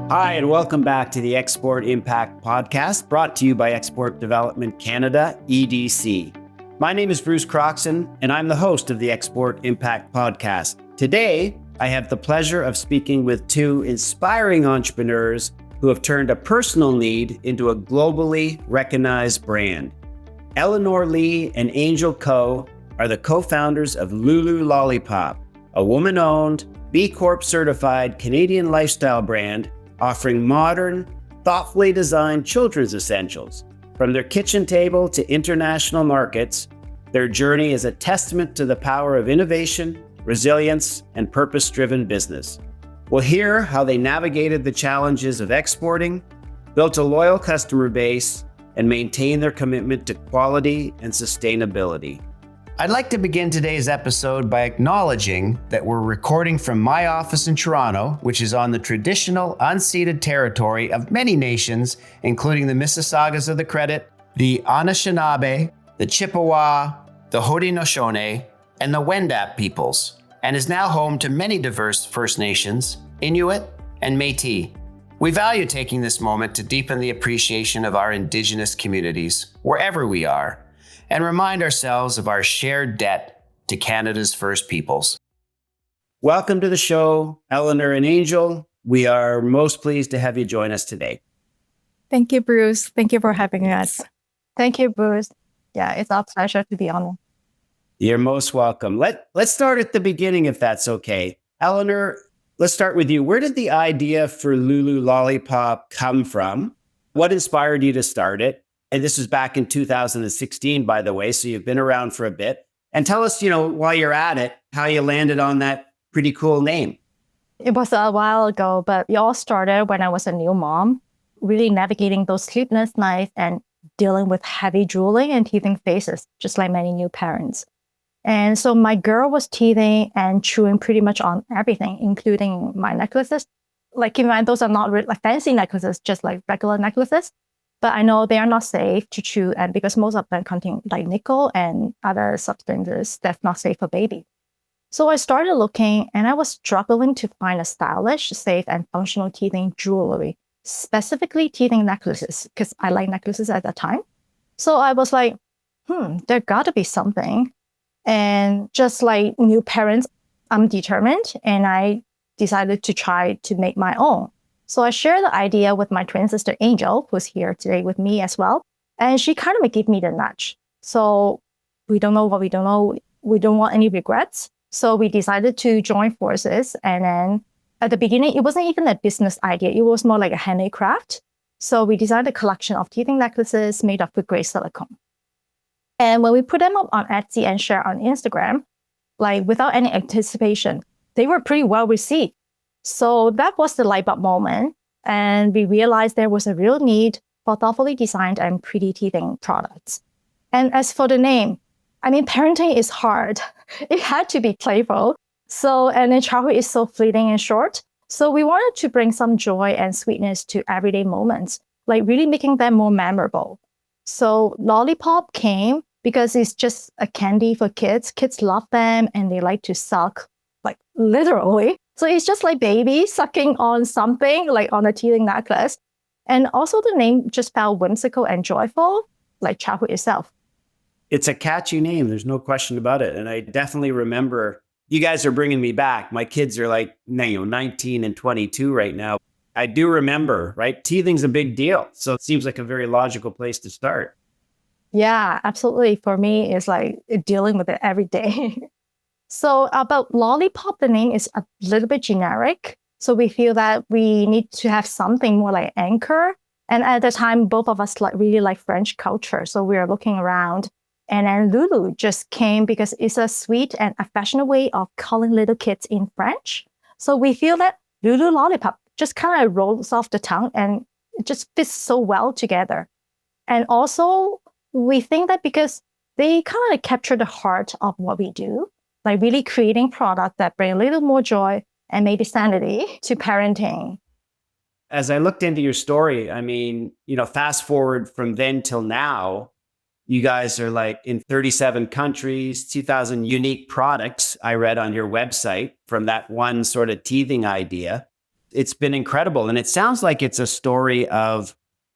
Hi, and welcome back to the Export Impact Podcast, brought to you by Export Development Canada, EDC. My name is Bruce Croxon, and I'm the host of the Export Impact Podcast. Today, I have the pleasure of speaking with two inspiring entrepreneurs who have turned a personal need into a globally recognized brand. Eleanor Lee and Angel Ko are the co-founders of LouLou Lollipop, a woman-owned, B Corp certified Canadian lifestyle brand offering modern, thoughtfully designed children's essentials. From their kitchen table to international markets, their journey is a testament to the power of innovation, resilience, and purpose-driven business. We'll hear how they navigated the challenges of exporting, built a loyal customer base, and maintained their commitment to quality and sustainability. I'd like to begin today's episode by acknowledging that we're recording from my office in Toronto, which is on the traditional unceded territory of many nations, including the Mississaugas of the Credit, the Anishinaabe, the Chippewa, the Haudenosaunee, and the Wendat peoples, and is now home to many diverse First Nations, Inuit, and Métis. We value taking this moment to deepen the appreciation of our Indigenous communities, wherever we are, and remind ourselves of our shared debt to Canada's First Peoples. Welcome to the show, Eleanor and Angel. We are most pleased to have you join us today. Thank you, Bruce. Thank you for having us. Thank you, Bruce. Yeah, it's our pleasure to be on. You're most welcome. Let's start at the beginning, if that's okay. Eleanor, let's start with you. Where did the idea for LouLou Lollipop come from? What inspired you to start it? And this was back in 2016, by the way, so you've been around for a bit. And tell us, while you're at it, how you landed on that pretty cool name. It was a while ago, but it all started when I was a new mom, really navigating those sleepless nights and dealing with heavy drooling and teething faces, just like many new parents. And so my girl was teething and chewing pretty much on everything, including my necklaces. Like, even those are not like fancy necklaces, just like regular necklaces. But I know they are not safe to chew, and because most of them contain like nickel and other substances that's not safe for baby. So I started looking, and I was struggling to find a stylish, safe, and functional teething jewelry, specifically teething necklaces, because I like necklaces at that time. So I was like, there got to be something. And just like new parents, I'm determined, and I decided to try to make my own. So I shared the idea with my twin sister, Angel, who's here today with me as well. And she kind of gave me the nudge. So we don't know what we don't know. We don't want any regrets. So we decided to join forces. And then at the beginning, it wasn't even a business idea. It was more like a handicraft. So we designed a collection of teething necklaces made of food-grade silicone. And when we put them up on Etsy and share on Instagram, like without any anticipation, they were pretty well received. So that was the light bulb moment. And we realized there was a real need for thoughtfully designed and pretty teething products. And as for the name, parenting is hard. It had to be playful. And then childhood is so fleeting and short. So we wanted to bring some joy and sweetness to everyday moments, like really making them more memorable. So Lollipop came because it's just a candy for kids. Kids love them and they like to suck, like literally. So it's just like baby sucking on something, like on a teething necklace. And also the name just felt whimsical and joyful, like childhood itself. It's a catchy name. There's no question about it. And I definitely remember, you guys are bringing me back. My kids are like 19 and 22 right now. I do remember, right? Teething's a big deal. So it seems like a very logical place to start. Yeah, absolutely. For me, it's like dealing with it every day. So about Lollipop, the name is a little bit generic. So we feel that we need to have something more like anchor. And at the time, both of us really like French culture. So we were looking around. And then LouLou just came because it's a sweet and affectionate way of calling little kids in French. So we feel that LouLou Lollipop just kind of rolls off the tongue and it just fits so well together. And also, we think that because they kind of capture the heart of what we do, like really creating products that bring a little more joy and maybe sanity to parenting. As I looked into your story, fast forward from then till now, you guys are like in 37 countries, 2,000 unique products I read on your website from that one sort of teething idea. It's been incredible. And it sounds like it's a story of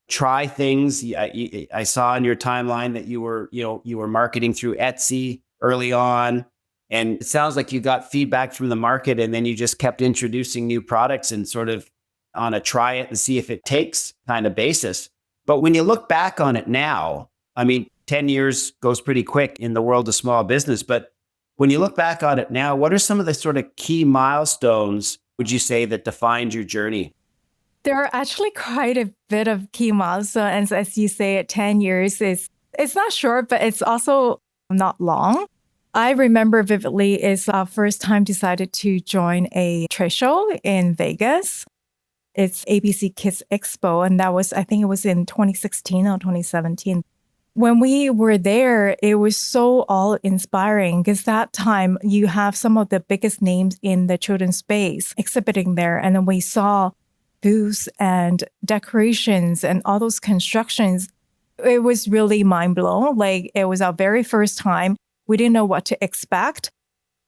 try things. I saw in your timeline that you were marketing through Etsy early on. And it sounds like you got feedback from the market and then you just kept introducing new products and sort of on a try it and see if it takes kind of basis. But when you look back on it now, I mean, 10 years goes pretty quick in the world of small business. But when you look back on it now, what are some of the sort of key milestones, would you say, that defined your journey? There are actually quite a bit of key milestones. As you say, 10 years it's not short, but it's also not long. I remember vividly is our first time decided to join a trade show in Vegas. It's ABC Kids Expo. And that was, I think it was in 2016 or 2017. When we were there, it was so awe-inspiring because that time you have some of the biggest names in the children's space exhibiting there. And then we saw booths and decorations and all those constructions. It was really mind-blowing. Like it was our very first time. We didn't know what to expect.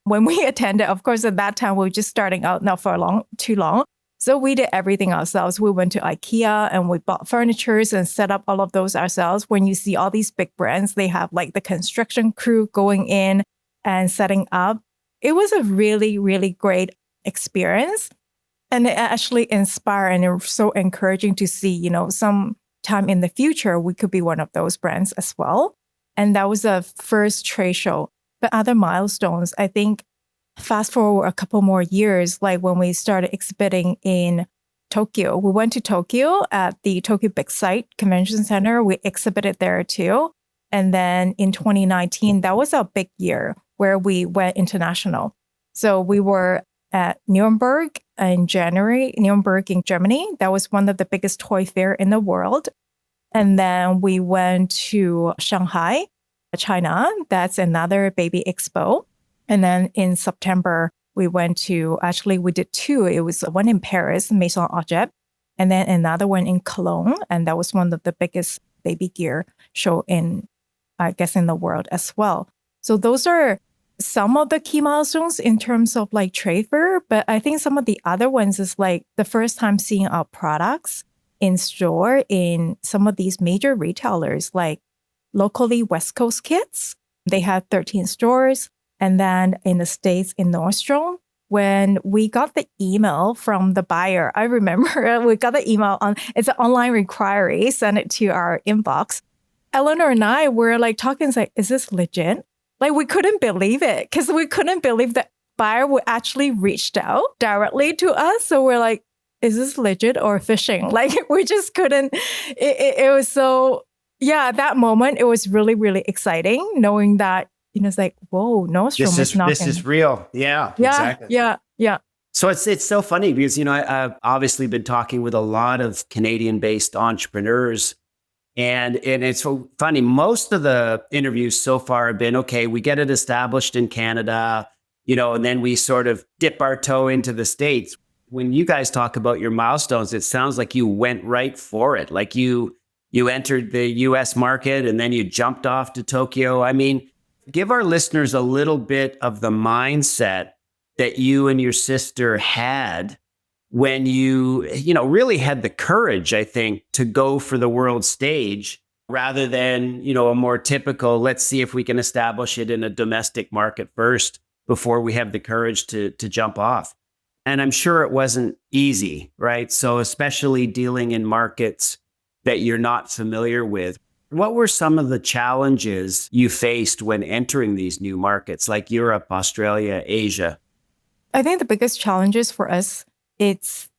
When we attended, of course, at that time, we were just starting out, not for too long. So we did everything ourselves. We went to IKEA and we bought furniture and set up all of those ourselves. When you see all these big brands, they have like the construction crew going in and setting up. It was a really, really great experience. And it actually inspired and it was so encouraging to see, some time in the future, we could be one of those brands as well. And that was the first trade show. But other milestones, I think, fast forward a couple more years, like when we started exhibiting in Tokyo. We went to Tokyo at the Tokyo Big Sight Convention Center. We exhibited there too. And then in 2019, that was a big year where we went international. So we were at Nuremberg in January, Nuremberg in Germany. That was one of the biggest toy fair in the world. And then we went to Shanghai, China. That's another baby expo. And then in September, we did two. It was one in Paris, Maison Objet, and then another one in Cologne. And that was one of the biggest baby gear show in the world as well. So those are some of the key milestones in terms of like trade fair. But I think some of the other ones is like the first time seeing our products in store in some of these major retailers, like locally West Coast Kids. They had 13 stores. And then in the States, in Nordstrom, when we got the email from the buyer, I remember we got the email it's an online inquiry, sent it to our inbox. Eleanor and I were like talking, like, is this legit? Like we couldn't believe it because we couldn't believe the buyer would actually reached out directly to us. So we're like, is this legit or phishing? Like we just couldn't, it was so, that moment, it was really, really exciting knowing that, it's like, whoa, Nordstrom is knocking. This is real. Yeah, exactly. Yeah. So it's so funny because, I've obviously been talking with a lot of Canadian-based entrepreneurs and it's so funny. Most of the interviews so far have been, okay, we get it established in Canada, and then we sort of dip our toe into the States. When you guys talk about your milestones, it sounds like you went right for it. Like you entered the US market and then you jumped off to Tokyo. I mean, give our listeners a little bit of the mindset that you and your sister had when you really had the courage, I think, to go for the world stage rather than, a more typical, let's see if we can establish it in a domestic market first before we have the courage to jump off. And I'm sure it wasn't easy, right? So especially dealing in markets that you're not familiar with. What were some of the challenges you faced when entering these new markets like Europe, Australia, Asia? I think the biggest challenges for us, it's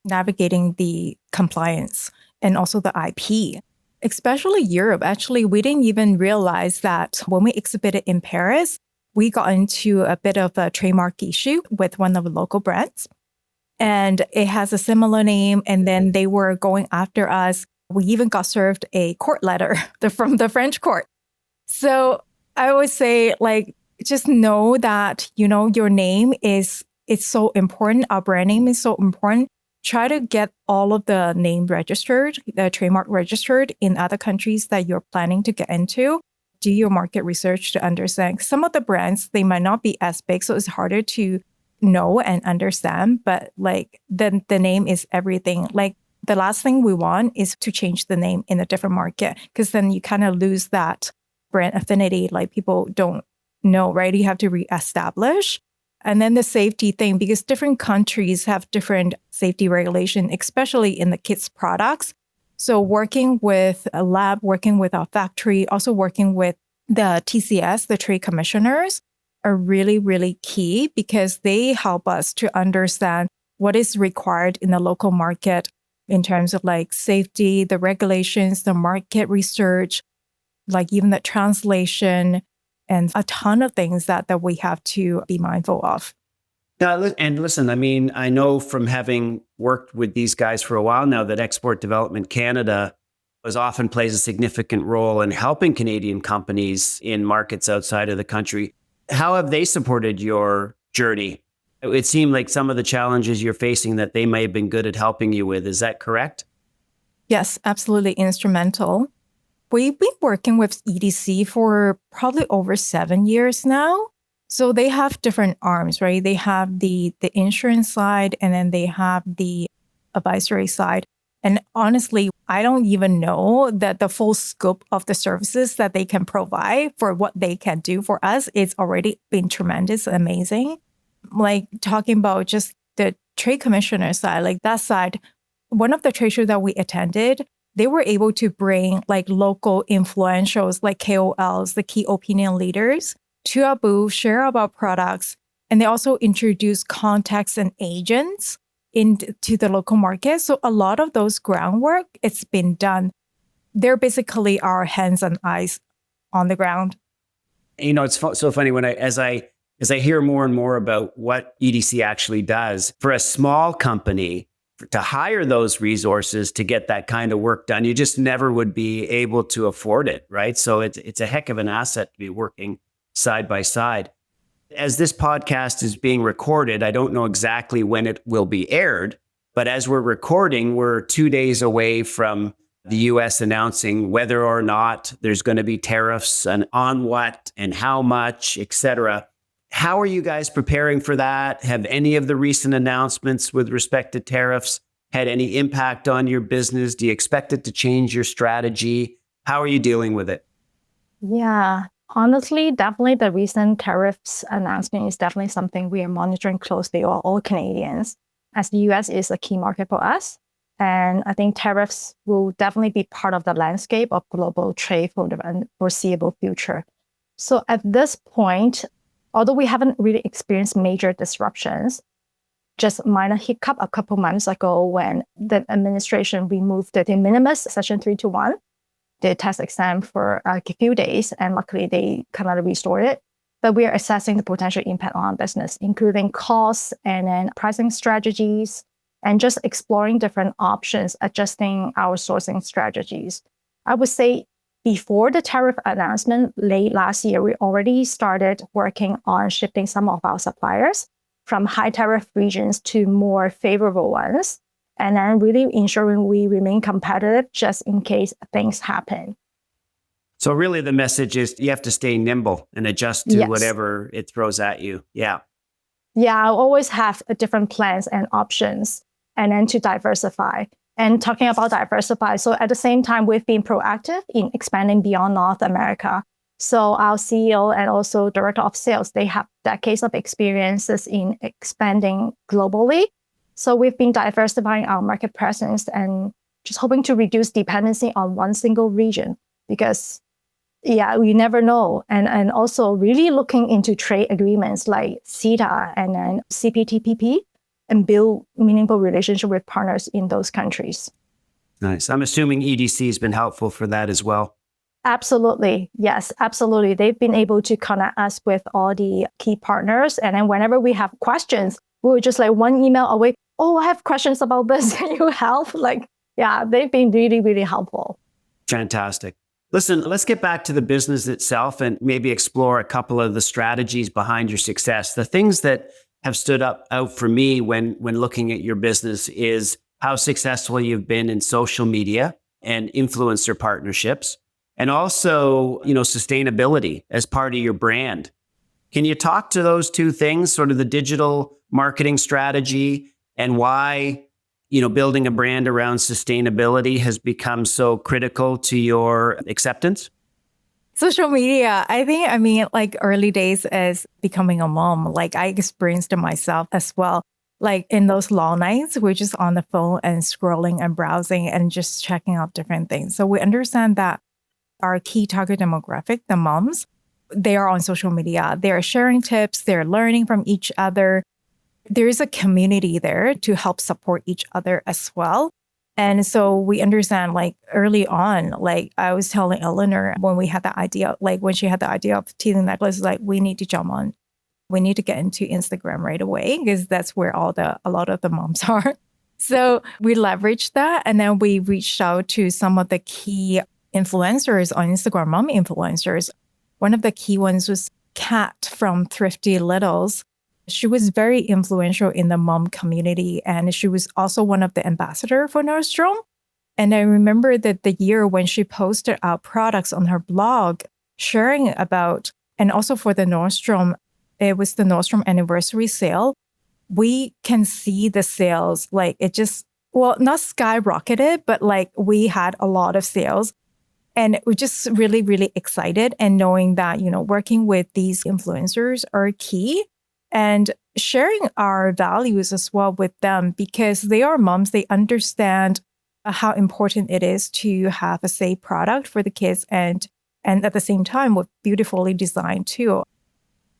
navigating the compliance and also the IP, especially Europe. Actually, we didn't even realize that when we exhibited in Paris, we got into a bit of a trademark issue with one of the local brands. And it has a similar name. And then they were going after us. We even got served a court letter from the French court. So I always say, like, just know that, your name it's so important. Our brand name is so important. Try to get all of the name registered, the trademark registered in other countries that you're planning to get into. Do your market research to understand. Some of the brands, they might not be as big, so it's harder to know and understand, but like the name is everything. Like the last thing we want is to change the name in a different market, because then you kind of lose that brand affinity. Like people don't know, right? You have to reestablish. And then the safety thing, because different countries have different safety regulation, especially in the kids' products. So working with a lab, working with our factory, also working with the TCS, the trade commissioners, are really, really key because they help us to understand what is required in the local market in terms of like safety, the regulations, the market research, like even the translation, and a ton of things that we have to be mindful of. And listen, I mean, I know from having worked with these guys for a while now that Export Development Canada often plays a significant role in helping Canadian companies in markets outside of the country. How have they supported your journey? It seemed like some of the challenges you're facing that they may have been good at helping you with. Is that correct? Yes, absolutely instrumental. We've been working with EDC for probably over 7 years now. So they have different arms, right? They have the insurance side, and then they have the advisory side. And honestly, I don't even know that the full scope of the services that they can provide for what they can do for us. It's already been tremendous, amazing. Like talking about just the trade commissioner side, like that side, one of the trade shows that we attended, they were able to bring like local influentials like KOLs, the key opinion leaders, to our booth, share about products, and they also introduce contacts and agents into the local market. So a lot of those groundwork, it's been done. They're basically our hands and eyes on the ground. You know, it's so funny when as I hear more and more about what EDC actually does for a small company. To hire those resources to get that kind of work done, you just never would be able to afford it, right? So it's a heck of an asset to be working side by side. As this podcast is being recorded, I don't know exactly when it will be aired, but as we're recording, we're 2 days away from the US announcing whether or not there's going to be tariffs and on what and how much, et cetera. How are you guys preparing for that? Have any of the recent announcements with respect to tariffs had any impact on your business? Do you expect it to change your strategy? How are you dealing with it? Yeah, honestly, definitely the recent tariffs announcement is definitely something we are monitoring closely, all Canadians, as the US is a key market for us. And I think tariffs will definitely be part of the landscape of global trade for the foreseeable future. So at this point, although we haven't really experienced major disruptions, just minor hiccup a couple months ago when the administration removed the de minimis Section 321, the tax exempt for a few days, and luckily they kind of restored it. But we are assessing the potential impact on our business, including costs and then pricing strategies, and just exploring different options, adjusting our sourcing strategies. I would say before the tariff announcement late last year, we already started working on shifting some of our suppliers from high tariff regions to more favorable ones, and then really ensuring we remain competitive just in case things happen. So really the message is you have to stay nimble and adjust to whatever it throws at you. Yeah. Yeah, I always have different plans and options, and then to diversify. And talking about diversify, so at the same time, we've been proactive in expanding beyond North America. So our CEO and also director of sales, they have decades of experiences in expanding globally. So we've been diversifying our market presence and just hoping to reduce dependency on one single region because, yeah, we never know. And also really looking into trade agreements like CETA and then CPTPP and build meaningful relationship with partners in those countries. Nice. I'm assuming EDC has been helpful for that as well. Absolutely. Yes, absolutely. They've been able to connect us with all the key partners. And then whenever we have questions, we were just like one email away. Oh, I have questions about this. Can you help? Like, yeah, they've been really, really helpful. Fantastic. Listen, let's get back to the business itself and maybe explore a couple of the strategies behind your success. The things that have stood out for me when looking at your business is how successful you've been in social media and influencer partnerships, and also, sustainability as part of your brand. Can you talk to those two things, sort of the digital marketing strategy and why, building a brand around sustainability has become so critical to your acceptance? Social media, I mean, like early days as becoming a mom, like I experienced it myself as well. Like in those long nights, we're just on the phone and scrolling and browsing and just checking out different things. So we understand that our key target demographic, the moms, they are on social media. They're sharing tips, they're learning from each other. There is a community there to help support each other as well. And so we understand like early on, like I was telling Eleanor when we had the idea, like when she had the idea of teething necklace, like we need to jump on. We need to get into Instagram right away because that's where a lot of the moms are. So we leveraged that. And then we reached out to some of the key influencers on Instagram, mom influencers. One of the key ones was Kat from Thrifty Littles. She was very influential in the mom community, and she was also one of the ambassador for Nordstrom. And I remember that the year when she posted our products on her blog, sharing about, and also for the Nordstrom, it was the Nordstrom anniversary sale. We can see the sales, like it just, well, not skyrocketed, but like we had a lot of sales. And we're just really, really excited and knowing that, working with these influencers are key and sharing our values as well with them because they are moms. They understand how important it is to have a safe product for the kids and at the same time, with beautifully designed too.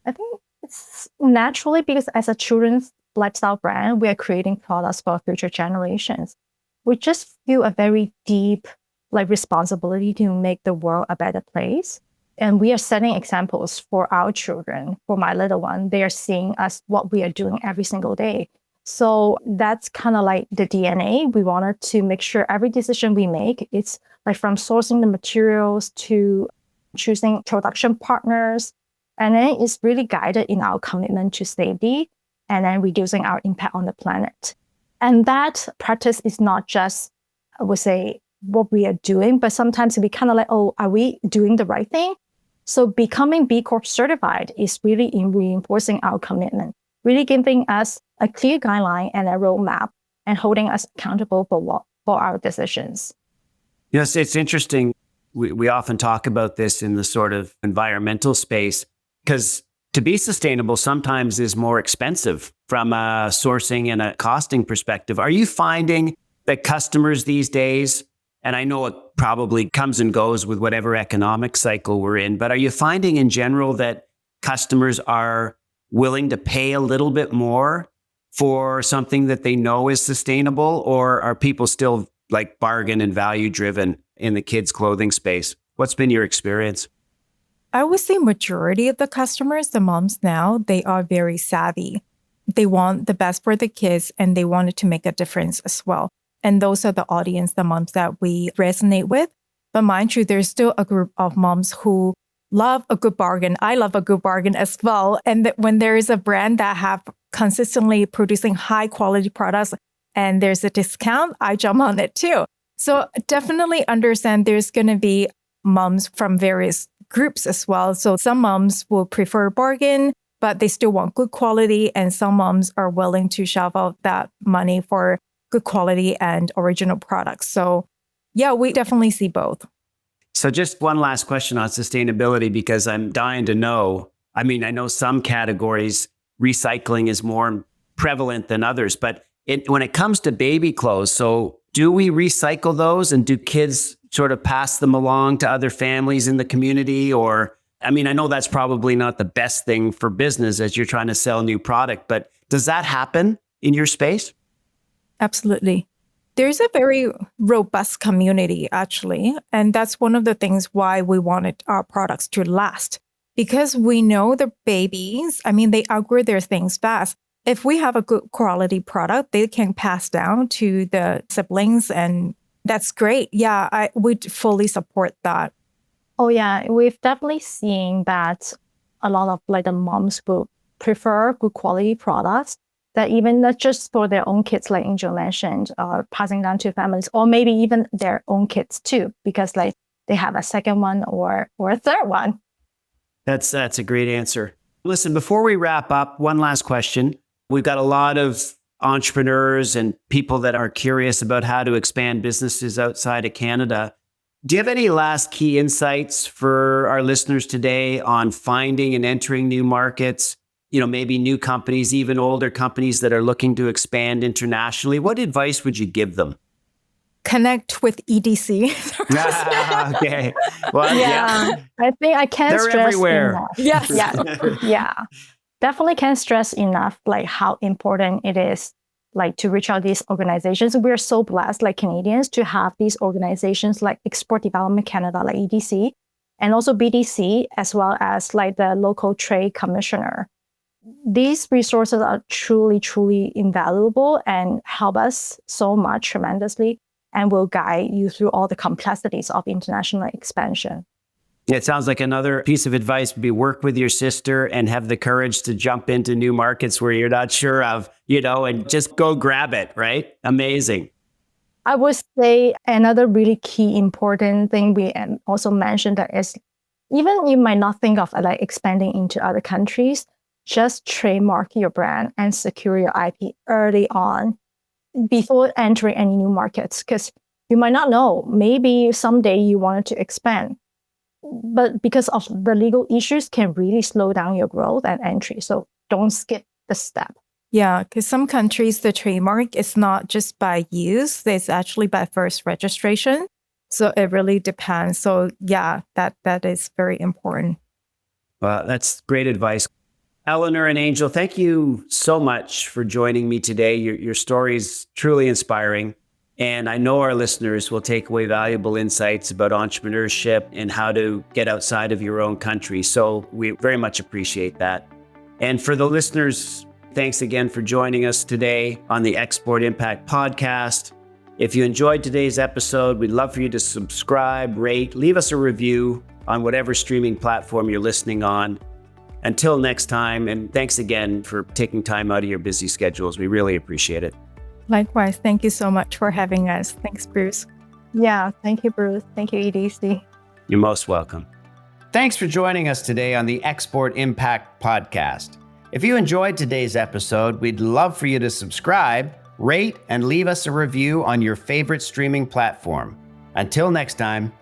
I think it's naturally because as a children's lifestyle brand, we are creating products for future generations. We just feel a very deep responsibility to make the world a better place. And we are setting examples for our children, for my little one. They are seeing us what we are doing every single day. So that's kind of like the DNA. We wanted to make sure every decision we make, it's like from sourcing the materials to choosing production partners. And then it's really guided in our commitment to safety and then reducing our impact on the planet. And that practice is not just, I would say, what we are doing, but sometimes we kind of like, oh, are we doing the right thing? So becoming B Corp certified is really in reinforcing our commitment, really giving us a clear guideline and a roadmap and holding us accountable for our decisions. Yes, it's interesting. We often talk about this in the sort of environmental space because to be sustainable sometimes is more expensive from a sourcing and a costing perspective. Are you finding that customers these days, and I know it probably comes and goes with whatever economic cycle we're in, but are you finding in general that customers are willing to pay a little bit more for something that they know is sustainable, or are people still like bargain and value driven in the kids' clothing space? What's been your experience? I would say majority of the customers, the moms now, they are very savvy. They want the best for the kids and they wanted to make a difference as well. And those are the audience, the moms that we resonate with. But mind you, there's still a group of moms who love a good bargain. I love a good bargain as well. And that when there is a brand that have consistently producing high quality products and there's a discount, I jump on it too. So definitely understand there's going to be moms from various groups as well. So some moms will prefer bargain, but they still want good quality. And some moms are willing to shell out that money for good quality and original products. So yeah, we definitely see both. So just one last question on sustainability, because I'm dying to know. I mean, I know some categories, recycling is more prevalent than others, but when it comes to baby clothes, so do we recycle those and do kids sort of pass them along to other families in the community? Or, I mean, I know that's probably not the best thing for business as you're trying to sell new product, but does that happen in your space? Absolutely. There's a very robust community, actually. And that's one of the things why we wanted our products to last. Because we know the babies, I mean, they outgrow their things fast. If we have a good quality product, they can pass down to the siblings, and that's great. Yeah, I would fully support that. Oh, yeah. We've definitely seen that a lot of the moms will prefer good quality products that even not just for their own kids, like Angel mentioned, passing down to families, or maybe even their own kids too, because they have a second one or a third one. That's a great answer. Listen, before we wrap up, one last question. We've got a lot of entrepreneurs and people that are curious about how to expand businesses outside of Canada. Do you have any last key insights for our listeners today on finding and entering new markets? Maybe new companies, even older companies that are looking to expand internationally. What advice would you give them? Connect with EDC. Okay. Well, Yeah. I think I can't they're stress everywhere. enough. Yes. Yeah. Definitely can't stress enough like how important it is like to reach out these organizations. We're so blessed like Canadians to have these organizations like Export Development Canada, like EDC, and also BDC, as well as like the local trade commissioner. These resources are truly, truly invaluable and help us so much tremendously and will guide you through all the complexities of international expansion. It sounds like another piece of advice would be work with your sister and have the courage to jump into new markets where you're not sure of, and just go grab it, right? Amazing. I would say another really key important thing we also mentioned that is even you might not think of like expanding into other countries, just trademark your brand and secure your IP early on before entering any new markets, because you might not know, maybe someday you wanted to expand, but because of the legal issues can really slow down your growth and entry. So don't skip the step. Yeah, because some countries, the trademark is not just by use, it's actually by first registration. So it really depends. So yeah, that is very important. Well, that's great advice. Eleanor and Angel, thank you so much for joining me today. Your story is truly inspiring. And I know our listeners will take away valuable insights about entrepreneurship and how to get outside of your own country. So we very much appreciate that. And for the listeners, thanks again for joining us today on the Export Impact Podcast. If you enjoyed today's episode, we'd love for you to subscribe, rate, leave us a review on whatever streaming platform you're listening on. Until next time, and thanks again for taking time out of your busy schedules. We really appreciate it. Likewise, thank you so much for having us. Thanks, Bruce. Yeah, thank you, Bruce. Thank you, EDC. You're most welcome. Thanks for joining us today on the Export Impact Podcast. If you enjoyed today's episode, we'd love for you to subscribe, rate, and leave us a review on your favorite streaming platform. Until next time,